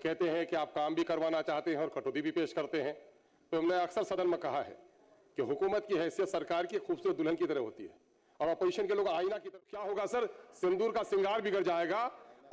कहते हैं कि आप काम भी करवाना चाहते हैं और कटौती भी पेश करते हैं। तो हमने अक्सर सदन में कहा है कि हुकूमत की हैसियत सरकार की खूबसूरत दुल्हन की तरह होती है और अपोजिशन के लोग आईना की तरह। क्या होगा सर, सिंदूर का श्रृंगार बिगड़ जाएगा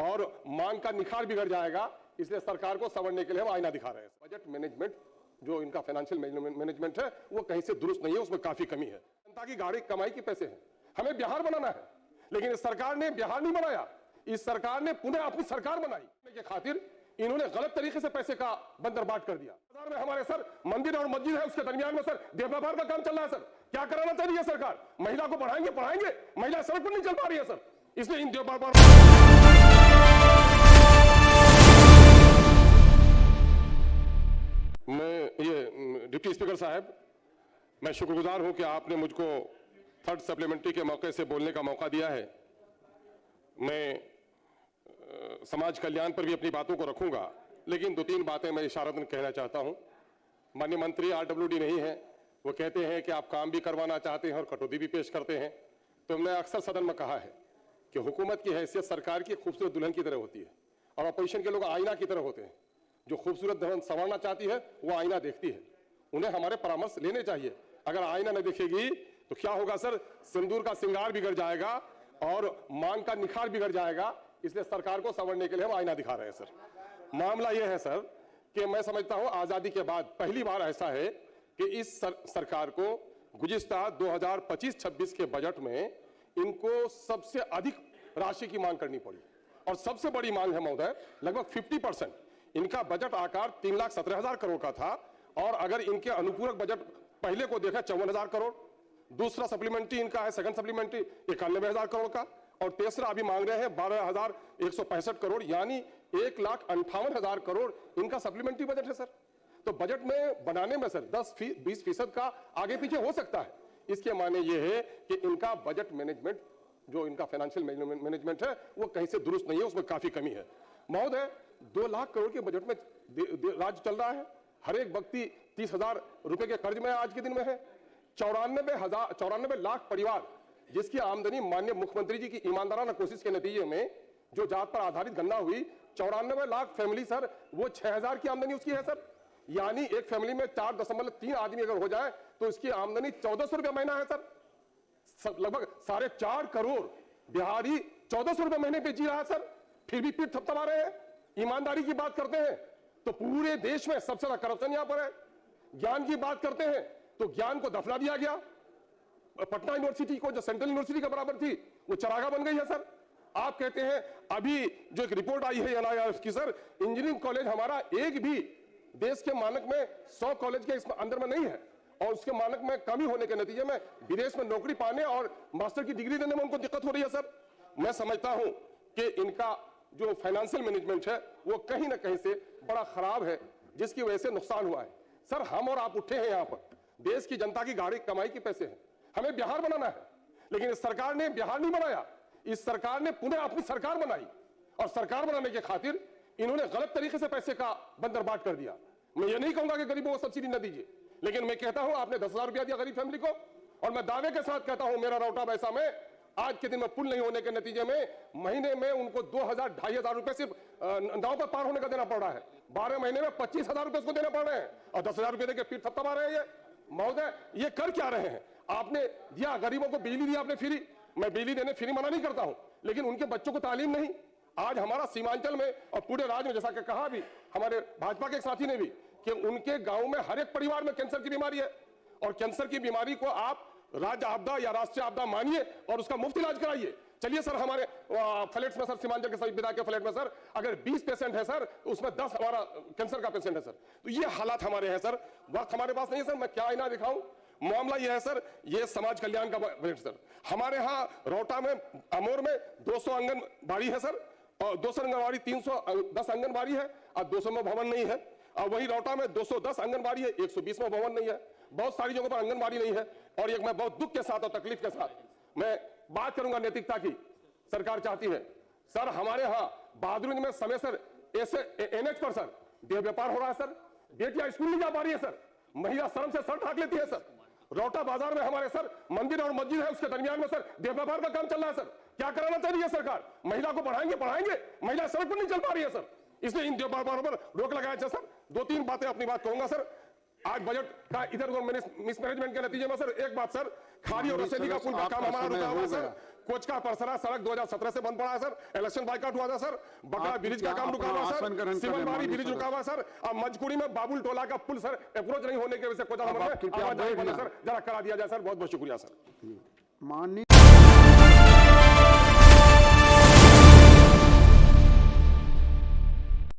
और मांग का निखार बिगड़ जाएगा। इसलिए सरकार को संवरने के लिए हम आईना दिखा रहे हैं। बजट मैनेजमेंट जो इनका फाइनेंशियल मैनेजमेंट है वो कहीं से दुरुस्त नहीं है, उसमें काफी कमी है। जनता की गाड़ी कमाई के पैसे हैं, हमें बिहार बनाना है, लेकिन इस सरकार ने बिहार नहीं बनाया। इस सरकार ने पुनः अपनी सरकार बनाई के खातिर इन्होंने गलत तरीके से पैसे का बंदरबाट कर दिया। बाजार में हमारे सर मंदिर और मस्जिद है, उसके दरमियान में सर देह व्यापार का काम चल रहा है। सर क्या कराना चाहिए सरकार? महिला को पढ़ाएंगे, महिला सड़क पर नहीं चल पा रही है सर, इसलिए इन देह व्यापार। मैं ये डिप्टी स्पीकर साहब, मैं शुक्रगुजार हूं कि आपने मुझको थर्ड सप्लीमेंट्री के मौके से बोलने का मौका दिया है। मैं समाज कल्याण पर भी अपनी बातों को रखूंगा, लेकिन 2-3 बातें मैं इशारतन कहना चाहता हूं। माननीय मंत्री आरडब्ल्यूडी नहीं है, वो कहते हैं कि आप काम भी करवाना चाहते हैं और कटौती भी पेश करते हैं। तो हमने अक्सर सदन में कहा है कि हुकूमत की हैसियत सरकार की खूबसूरत दुल्हन की तरह होती है और अपोजिशन के लोग आईना की तरह होते हैं। जो खूबसूरत दुल्हन संवारना चाहती है वो आईना देखती है, उन्हें हमारे परामर्श लेने चाहिए। अगर आईना न दिखेगी तो क्या होगा सर, सिंदूर का श्रृंगार बिगड़ जाएगा और मांग का निखार बिगड़ जाएगा। इसलिए सरकार को संवरने के लिए हम आईना दिखा रहे हैं। सर मामला यह है सर कि मैं समझता हूं आजादी के बाद पहली बार ऐसा है कि इस सरकार को गुज़िश्ता 2025-26 के बजट में इनको सबसे अधिक राशि की मांग करनी पड़ी और सबसे बड़ी मांग है महोदय, लगभग 50%। इनका बजट आकार 3,17,000 करोड़ का था और अगर इनके अनुपूरक बजट पहले को देखा 54,000 करोड़, दूसरा सप्लीमेंट्री इनका है सेकंड सप्लीमेंट्री 91,000 करोड़ का और तीसरा अभी मांग रहे हैं 12,165 करोड़, यानी 1,58,000 करोड़ इनका सप्लीमेंट्री बजट है सर। तो बजट में बनाने में सर 10-20% का आगे पीछे हो सकता है। इसके माने ये है कि इनका बजट मैनेजमेंट जो इनका फाइनेंशियल मैनेजमेंट है वो कहीं से दुरुस्त नहीं है, उसमें काफी कमी है। महोदय 2 लाख करोड़ के बजट में राज्य चल रहा है, हर एक व्यक्ति 30,000 रुपए के कर्ज में आज के दिन में है। 94 लाख परिवार जिसकी आमदनी माननीय मुख्यमंत्री जी की ईमानदाराना कोशिश के नतीजे में जो जात पर आधारित गणना हुई, 94 लाख फैमिली सर वो 6,000 की आमदनी उसकी है सर, यानी एक फैमिली में 4.3 आदमी अगर हो जाए तो इसकी आमदनी 1,400 रुपया महीना है सर। लगभग 4.5 करोड़ बिहारी 1,400 रुपये महीने पे जी रहा है सर, फिर भी पीठ थपथपा रहे हैं। ईमानदारी की बात करते हैं तो पूरे देश में सबसे ज्यादा करप्शन यहां पर है। ज्ञान की बात करते हैं तो ज्ञान को दफना दिया गया, पटना यूनिवर्सिटी को जो सेंट्रल यूनिवर्सिटी के बराबर थी वो चरागा बन गई है सर। आप कहते हैं अभी जो एक रिपोर्ट आई है NIRF की सर, इंजीनियरिंग कॉलेज हमारा एक भी देश के मानक में 100 कॉलेज के अंदर में नहीं है और उसके मानक में कमी होने के नतीजे में विदेश में नौकरी पाने और मास्टर की डिग्री देने में उनको दिक्कत हो रही है सर। मैं समझता हूं कि इनका जो फाइनेंशियल मैनेजमेंट है वो कहीं ना कहीं से बड़ा खराब है, जिसकी वजह से नुकसान हुआ है सर। हम और आप उठे हैं यहाँ पर, देश की जनता की गाड़ी कमाई के पैसे हैं, हमें बिहार बनाना है, लेकिन इस सरकार ने बिहार नहीं बनाया। इस सरकार ने पुनः अपनी सरकार बनाई और सरकार बनाने के खातिर इन्होंने गलत तरीके से पैसे का बंदरबाट कर दिया। मैं ये नहीं कहूंगा कि गरीबों को सब्सिडी न दीजिए, लेकिन मैं कहता हूं आपने 10,000 रुपया दिया गरीब फैमिली को और मैं दावे के साथ कहता हूं मेरा रौटा वैसा में आज के दिन में पुल नहीं होने के नतीजे में महीने में उनको 2,000-2,500 रुपए सिर्फ नाव पर पार होने का देना पड़ रहा है। 12 महीने में 25,000 रुपए उसको देना पड़ रहे हैं और 10,000 रुपए देकर फिर थपथपा रहे हैं। महोदय ये कर क्या रहे हैं? आपने दिया गरीबों को बिजली दी आपने फ्री, मैं बिजली देने फ्री मना नहीं करता हूं, लेकिन उनके बच्चों को तालीम नहीं। आज हमारा सीमांचल में और पूरे राज्य में, जैसा कि कहा भी हमारे भाजपा के एक साथी ने भी, कि उनके गांव में हर एक परिवार में कैंसर की बीमारी है और कैंसर की बीमारी को आप राज्य आपदा या राष्ट्रीय आपदा मानिए और उसका मुफ्त इलाज कराइए। चलिए सर हमारे फ्लैट्स में सर, सीमांचल के सभी विधायक के फ्लैट में सर अगर 20 पेशेंट है सर तो उसमें 10 हमारा कैंसर का पेशेंट है सर। तो ये हालात हमारे हैं सर, वक्त हमारे पास नहीं है सर, मैं क्या आईना दिखाऊं। मामला ये है सर, ये समाज कल्याण का बजट सर। हमारे यहाँ रौटा में अमोर में 200 आंगनबाड़ी है सर और 200 आंगनबाड़ी 310 आंगनबाड़ी है और 200 में भवन नहीं है। और वही रौटा में 210 आंगनबाड़ी है, 120 में भवन नहीं है। बहुत सारी जगहों पर आंगनबाड़ी नहीं है और एक मैं बहुत दुख के साथ और तकलीफ के साथ मैं बात करूंगा नैतिकता की। सरकार चाहती है सर हमारे यहाँ बहादुरगंज में समय सर ऐसे NH पर सर देह व्यापार हो रहा है सर, बेटियां स्कूल नहीं जा पा रही है सर, महिला शर्म से सर ढाक लेती है सर। रौटा बाजार में हमारे सर मंदिर और मस्जिद है, उसके दरमियान में सर देह व्यापार का काम चल रहा है सर। क्या कराना चाहिए सरकार? महिला को पढ़ाएंगे, महिला सड़क पर नहीं चल पा रही है सर, इसलिए इन बातों पर रोक लगाया जाए सर। 2-3 बातें अपनी बात कहूंगा सर। आज बजट का इधर उधर मिसमैनेजमेंट के नतीजे में सर एक बात सर, खारी और रसैली का पुल का काम हमारा रुका हुआ है सर। कोच का परसरा सड़क 2017 से बंद पड़ा है सर। इलेक्शन बाइकआउट हुआ था सर। बकरा ब्रिज का काम रुका हुआ है सर। सिमलबारी ब्रिज रुका हुआ है सर। अब मंचकुड़ी में बाबुल टोला का पुल सर अप्रोच नहीं होने की वजह से कोचा नंबर सर जरा करा दिया जाए सर। बहुत बहुत शुक्रिया सर। माननीय